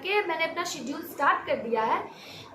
करके मैंने अपना शेड्यूल स्टार्ट कर दिया है।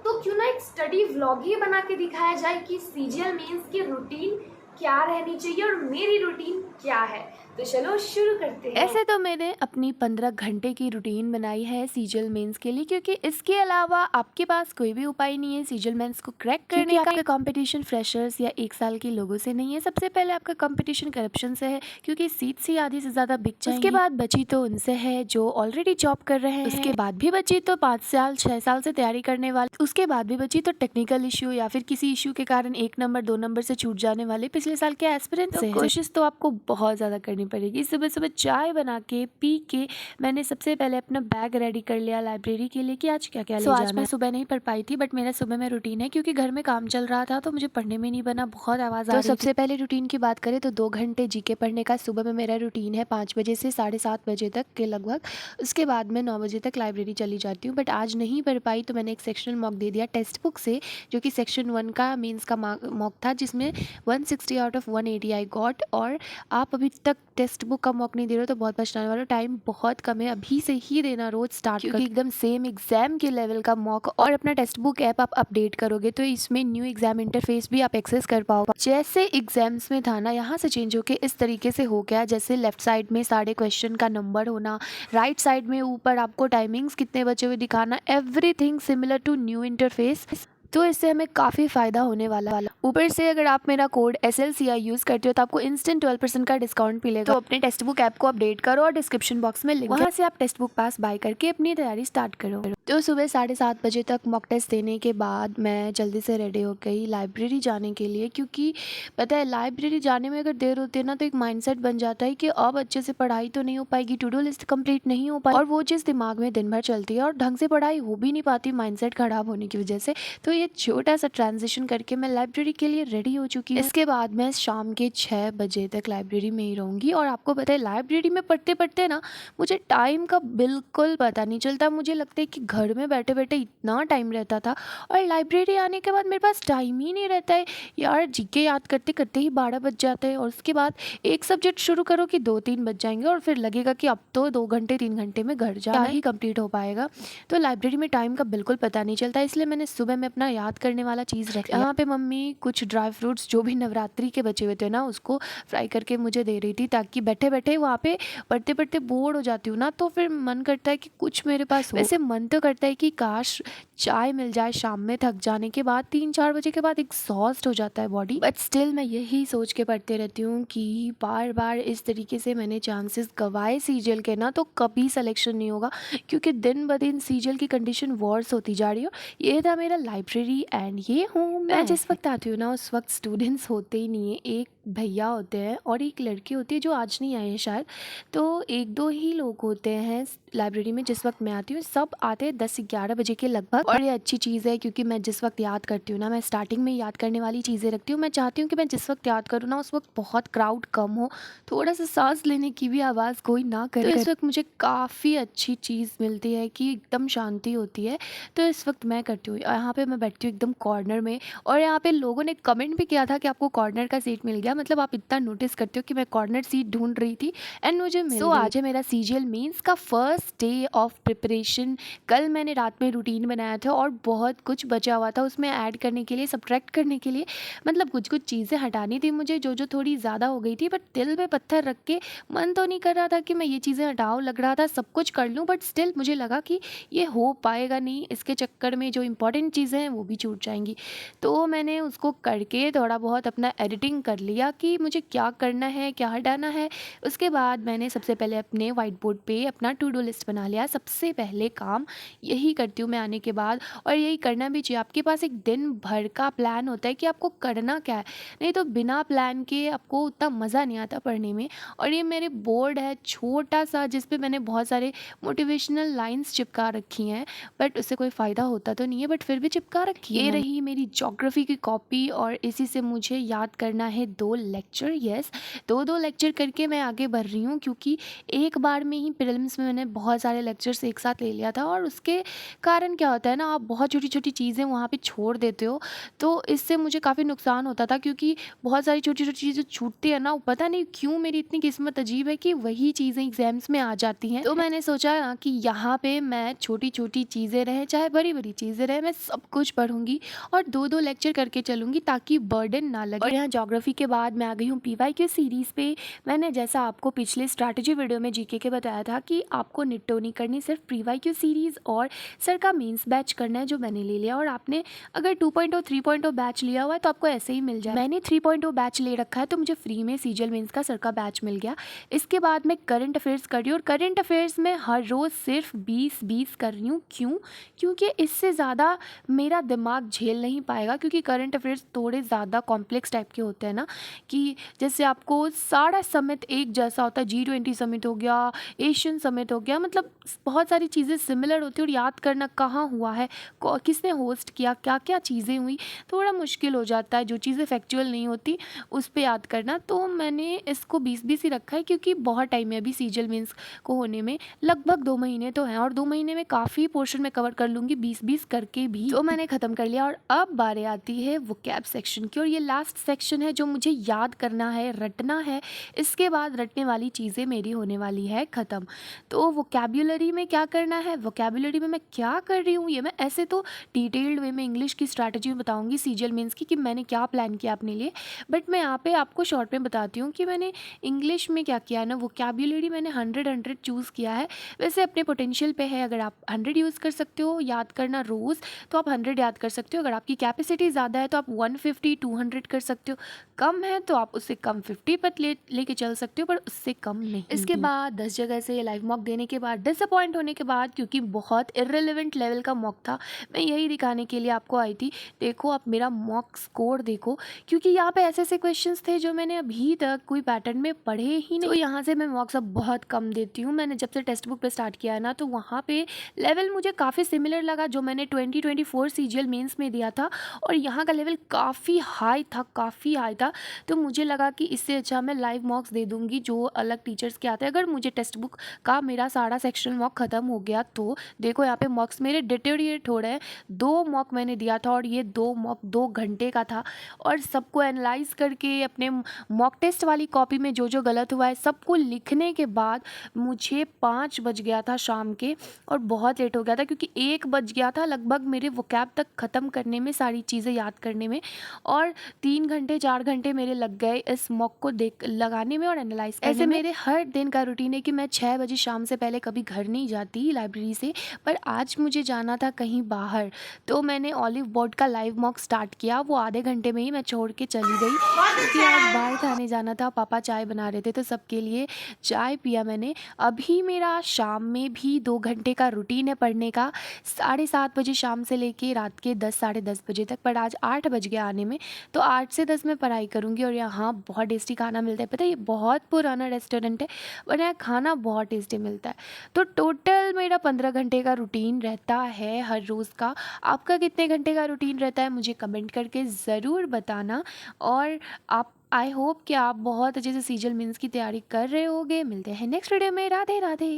तो क्यों ना एक स्टडी व्लॉग ही बना के दिखाया जाए कि सीजीएल मेंस की रूटीन क्या रहनी चाहिए और मेरी रूटीन क्या है। तो चलो शुरू करते हैं। ऐसे तो मैंने अपनी 15 घंटे की रूटीन बनाई है सीजल मेंस के लिए, क्योंकि इसके अलावा आपके पास कोई भी उपाय नहीं है सीजल मेंस को क्रैक करने का। आपका कंपटीशन फ्रेशर्स या 1 साल के लोगों से नहीं है। सबसे पहले आपका कंपटीशन करप्शन से है, क्योंकि सीट्स ही आधी से ज़्यादा बिक जाएंगी। उसके बाद बची तो उनसे है जो ऑलरेडी जॉब कर रहे हैं। उसके बाद भी बची तो 5 साल 6 साल से तैयारी करने वाले। उसके बाद भी बची तो टेक्निकल इश्यू या फिर किसी इश्यू के कारण 1 नंबर 2 नंबर से छूट जाने वाले पिछले साल के एस्पिरेंट से। कोशिश तो आपको बहुत ज़्यादा करनी पड़ेगी। सुबह सुबह चाय बना के पी के मैंने सबसे पहले अपना बैग रेडी कर लिया लाइब्रेरी के लिए कि आज क्या क्या ले जाना है। आज मैं सुबह नहीं पढ़ पाई थी, बट मेरा सुबह में रूटीन है क्योंकि घर में काम चल रहा था तो मुझे पढ़ने में नहीं बना, बहुत आवाज़ आ रही थी। तो सबसे पहले रूटीन की बात करें तो 2 घंटे जीके पढ़ने का सुबह में मेरा रूटीन है 5 बजे से 7:30 बजे तक के लगभग। उसके बाद मैं 9 बजे तक लाइब्रेरी चली जाती हूँ, बट आज नहीं पढ़ पाई तो मैंने एक सेक्शनल मॉक दे दिया टेक्स्ट बुक से, जो कि सेक्शन 1 का मीन्स का मॉक था जिसमें 160 आउट ऑफ 180 आई गॉट। और आप अभी तक टेक्स्ट बुक का मॉक नहीं दे रहे हो तो बहुत पछताने वाला। टाइम बहुत कम है, अभी से ही देना रोज स्टार्ट, क्योंकि एकदम सेम एग्जाम के लेवल का मॉक। और अपना टेक्स्ट बुक ऐप आप अपडेट करोगे तो इसमें न्यू एग्जाम इंटरफेस भी आप एक्सेस कर पाओगे। जैसे एग्जाम्स में था ना, यहाँ से चेंज होके इस तरीके से हो गया, जैसे लेफ्ट साइड में सारे क्वेश्चन का नंबर होना, राइट साइड में ऊपर आपको टाइमिंग्स कितने बचे हुए दिखाना, everything similar to new interface. तो इससे हमें काफ़ी फ़ायदा होने वाला। ऊपर से अगर आप मेरा कोड SLCI यूज़ करते हो तो आपको इंस्टेंट 12% का डिस्काउंट मिलेगा। तो अपने टेक्स्ट बुक ऐप को अपडेट करो और डिस्क्रिप्शन बॉक्स में लिंक, वहाँ से आप टेक्स्ट बुक पास बाय करके अपनी तैयारी स्टार्ट करो। तो सुबह 7:30 बजे तक मॉक टेस्ट देने के बाद मैं जल्दी से रेडी हो गई लाइब्रेरी जाने के लिए, क्योंकि पता है लाइब्रेरी जाने में अगर देर होती है ना तो एक माइंडसेट बन जाता है कि अब अच्छे से पढ़ाई तो नहीं हो पाएगी, टू डू लिस्ट कंप्लीट नहीं हो पाएगी, और वो चीज़ दिमाग में दिन भर चलती है और ढंग से पढ़ाई हो भी नहीं पाती माइंडसेट खराब होने की वजह से। तो ये छोटा सा ट्रांजिशन करके मैं लाइब्रेरी के लिए रेडी हो चुकी हूँ। इसके बाद मैं शाम के 6 बजे तक लाइब्रेरी में ही रहूँगी। और आपको पता है लाइब्रेरी में पढ़ते पढ़ते ना मुझे टाइम का बिल्कुल पता नहीं चलता। मुझे लगता है कि घर में बैठे बैठे इतना टाइम रहता था, और लाइब्रेरी आने के बाद मेरे पास टाइम ही नहीं रहता है यार। जीके याद करते करते ही 12 बज जाते हैं, और उसके बाद एक सब्जेक्ट शुरू करो कि 2-3 बज जाएंगे, और फिर लगेगा कि अब तो 2 घंटे 3 घंटे में घर जाना ही कंप्लीट हो पाएगा। तो लाइब्रेरी में टाइम का बिल्कुल पता नहीं चलता, इसलिए मैंने सुबह में अपना याद करने वाला चीज़ रख लिया। यहाँ पे मम्मी कुछ ड्राई फ्रूट्स जो भी नवरात्रि के बचे हुए थे ना उसको फ्राई करके मुझे दे रही थी, ताकि बैठे बैठे वहाँ पे पढ़ते पढ़ते बोर हो जाती हूँ ना, तो फिर मन करता है कि कुछ मेरे पास हो। वैसे मन तो करता है कि काश चाय मिल जाए शाम में थक जाने के बाद, 3-4 बजे के बाद एग्जॉस्ट हो जाता है बॉडी, बट स्टिल मैं यही सोच के पढ़ते रहती हूँ कि बार बार इस तरीके से मैंने चांसेस गवाए सीजीएल के ना तो कभी सिलेक्शन नहीं होगा, क्योंकि दिन ब दिन सीजीएल की कंडीशन वर्स होती जा रही हो। ये था मेरा लाइब्रेरी एंड ये हूँ मैं जिस वक्त आती हूँ ना उस वक्त स्टूडेंट्स होते ही नहीं है। एक भैया होते हैं और एक लड़की होती है जो आज नहीं आए हैं शायद, तो 1-2 ही लोग होते हैं लाइब्रेरी में जिस वक्त मैं आती हूँ। सब आते हैं 10-11 बजे के लगभग, और ये अच्छी चीज़ है क्योंकि मैं जिस वक्त याद करती हूँ ना, मैं स्टार्टिंग में याद करने वाली चीज़ें रखती हूँ। मैं चाहती हूँ कि मैं जिस वक्त याद करूँ ना उस वक्त बहुत क्राउड कम हो, थोड़ा सा सांस लेने की भी आवाज़ कोई ना करे। तो इस वक्त मुझे काफ़ी अच्छी चीज़ मिलती है कि एकदम शांति होती है, तो इस वक्त मैं करती हूँ। यहाँ पर मैं बैठती हूँ एकदम कॉर्नर में, और यहाँ पे लोगों ने कमेंट भी किया था कि आपको कॉर्नर का सीट मिल गया, मतलब आप इतना नोटिस करते हो कि मैं कॉर्नर सीट ढूंढ रही थी एंड मुझे मिल गई। आज है मेरा सीजीएल मेंस का फर्स्ट डे ऑफ प्रिपरेशन। कल मैंने रात में रूटीन बनाया था और बहुत कुछ बचा हुआ था उसमें ऐड करने के लिए, सब्ट्रैक्ट करने के लिए, मतलब कुछ कुछ चीज़ें हटानी थी मुझे जो जो थोड़ी ज़्यादा हो गई थी, बट दिल में पत्थर रख के मन तो नहीं कर रहा था कि मैं ये चीज़ें हटाऊँ, लग रहा था सब कुछ कर लूँ, बट स्टिल मुझे लगा कि ये हो पाएगा नहीं, इसके चक्कर में जो इंपॉर्टेंट चीज़ें हैं वो भी छूट जाएंगी। तो मैंने उसको करके थोड़ा बहुत अपना एडिटिंग कर लिया कि मुझे क्या करना है क्या हटाना है। उसके बाद मैंने सबसे पहले अपने वाइट बोर्ड पे अपना टू डू लिस्ट बना लिया। सबसे पहले काम यही करती हूँ मैं आने के बाद, और यही करना भी चाहिए। आपके पास एक दिन भर का प्लान होता है कि आपको करना क्या है, नहीं तो बिना प्लान के आपको उतना मज़ा नहीं आता पढ़ने में। और ये मेरे बोर्ड है छोटा सा जिस पे मैंने बहुत सारे मोटिवेशनल लाइंस चिपका रखी हैं, बट उससे कोई फ़ायदा होता तो नहीं है, बट फिर भी चिपका रखी है। ये रही मेरी ज्योग्राफी की कॉपी, और इसी से मुझे याद करना है 2 2 लेक्चर, यस 2-2 लेक्चर करके मैं आगे बढ़ रही हूँ, क्योंकि एक बार में ही प्रीलिम्स में मैंने बहुत सारे लेक्चर्स एक साथ ले लिया था और उसके कारण क्या होता है ना, आप बहुत छोटी-छोटी चीज़ें वहाँ पे छोड़ देते हो, तो इससे मुझे काफ़ी नुकसान होता था, क्योंकि बहुत सारी छोटी-छोटी चीज़ें छूटती है ना, पता नहीं क्यों मेरी इतनी किस्मत अजीब है कि वही चीज़ें एग्ज़ाम्स में आ जाती हैं। तो मैंने सोचा ना कि यहाँ पे मैं छोटी-छोटी चीज़ें रहें चाहे बड़ी-बड़ी चीज़ें रहें, मैं सब कुछ पढ़ूँगी और 2-2 लेक्चर करके चलूँगी ताकि बर्डन ना लगे। और यहाँ ज्योग्राफी के बाद मैं आ गई हूँ पीवाईक्यू सीरीज़ पे। मैंने जैसा आपको पिछले स्ट्रैटेजी वीडियो में जीके के बताया था कि आपको निट्टो नहीं करनी, सिर्फ पीवाईक्यू सीरीज़ और सर का मेंस बैच करना है, जो मैंने ले लिया। और आपने अगर 2.0 3.0 बैच लिया हुआ है तो आपको ऐसे ही मिल जाए। मैंने 3.0 बैच ले रखा है, तो मुझे फ्री में सीजीएल मेंस का सर का बैच मिल गया। इसके बाद मैं करंट अफेयर्स कर रही हूँ और करंट अफेयर्स में हर रोज़ सिर्फ 20-20 कर रही हूँ। क्यों? क्योंकि इससे ज़्यादा मेरा दिमाग झेल नहीं पाएगा, क्योंकि करंट अफेयर्स थोड़े ज़्यादा कॉम्प्लेक्स टाइप के होते हैं ना, कि जैसे आपको सारा समिट एक जैसा होता है, G20 समिट हो गया, एशियन समिट हो गया, मतलब बहुत सारी चीज़ें सिमिलर होती है और याद करना कहाँ हुआ है, किसने होस्ट किया, क्या क्या चीज़ें हुई, थोड़ा मुश्किल हो जाता है। जो चीज़ें फैक्चुअल नहीं होती उस पे याद करना, तो मैंने इसको 20-20 ही रखा है, क्योंकि बहुत टाइम है अभी सीजीएल मेंस को होने में, लगभग 2 महीने तो हैं और 2 महीने में काफ़ी पोर्शन में कवर कर लूँगी 20-20 करके भी। तो मैंने ख़त्म कर लिया और अब बारी आती है वोकैब सेक्शन की, और ये लास्ट सेक्शन है जो मुझे याद करना है, रटना है। इसके बाद रटने वाली चीज़ें मेरी होने वाली है ख़त्म। तो वोकैब्युलरी में क्या करना है, वोकैब्युलरी में मैं क्या कर रही हूँ, ये मैं ऐसे तो डिटेल्ड वे में इंग्लिश की स्ट्रैटेजी में बताऊँगी सीजीएल मेंस की, कि मैंने क्या प्लान किया अपने लिए, बट मैं यहाँ पे आपको शॉर्ट में बताती हूँ कि मैंने इंग्लिश में क्या किया है ना। वोकैब्युलरी मैंने 100 चूज़ किया है, वैसे अपने पोटेंशियल पे है। अगर आप 100 यूज़ कर सकते हो याद करना रोज़, तो आप 100 याद कर सकते हो। अगर आपकी कैपेसिटी ज़्यादा है तो आप 150-200 कर सकते हो, कम है तो आप उससे कम 50 पर लेके चल सकते हो, पर उससे कम नहीं। इसके बाद 10 जगह से लाइव मॉक देने के बाद डिसअपॉइंट होने के बाद, क्योंकि बहुत इर्रेलेवेंट लेवल का मॉक था, मैं यही दिखाने के लिए आपको आई थी। देखो आप मेरा मॉक स्कोर देखो, क्योंकि यहाँ पे ऐसे ऐसे क्वेश्चंस थे जो मैंने अभी तक कोई पैटर्न में पढ़े ही नहीं। तो यहाँ से मैं मॉक्स अब बहुत कम देती हूँ। मैंने जब से टेक्स्ट बुक पे स्टार्ट किया है ना, तो वहाँ पे लेवल मुझे काफ़ी सिमिलर लगा जो मैंने 2024 सीजीएल मेंस में दिया था, और यहाँ का लेवल काफ़ी हाई था, काफ़ी हाई था। तो मुझे लगा कि इससे अच्छा मैं लाइव मॉक्स दे दूँगी जो अलग टीचर्स के आते हैं। अगर मुझे टेक्स्ट बुक का मेरा सारा सेक्शन मॉक ख़त्म हो गया तो देखो यहाँ पे मॉक्स मेरे डिटेरिएट हो रहे हैं। 2 मॉक मैंने दिया था और ये 2 मॉक 2 घंटे का था, और सबको एनालाइज करके अपने मॉक टेस्ट वाली कॉपी में जो जो गलत हुआ है सबको लिखने के बाद मुझे 5 बज गया था शाम के, और बहुत लेट हो गया था, क्योंकि 1 बज गया था लगभग मेरे वोकैब तक ख़त्म करने में, सारी चीज़ें याद करने में, और 3 घंटे 4 घंटे मेरे लग गए इस मॉक को लगाने में और एनालाइज करने में। ऐसे मेरे हर दिन का रूटीन है कि मैं 6 बजे शाम से पहले कभी घर नहीं जाती लाइब्रेरी से, पर आज मुझे जाना था कहीं बाहर, तो मैंने ऑलिव बोर्ड का लाइव मॉक स्टार्ट किया। वो आधे घंटे में ही मैं छोड़ के चली गई, क्योंकि आज बाहर खाने जाना था। पापा चाय बना रहे थे तो सबके लिए चाय पिया मैंने। अभी मेरा शाम में भी 2 घंटे का रूटीन है पढ़ने का, 7:30 बजे शाम से लेके रात के 10 साढ़े 10 बजे तक, पर आज 8 बज गया आने में, तो 8 से 10 मैं पढ़ाई करूँगी। और यहाँ बहुत टेस्टी खाना मिलता है, पता है ये बहुत पुराना रेस्टोरेंट है, और यहाँ खाना बहुत टेस्टी मिलता है। तो टोटल मेरा 15 घंटे का रूटीन रहता है हर रोज़ का। आपका कितने घंटे का रूटीन रहता है मुझे कमेंट करके ज़रूर बताना। और आप आई होप कि आप बहुत अच्छे से सीजीएल मेंस की तैयारी कर रहे होगे। मिलते हैं नेक्स्ट वीडियो में। राधे राधे।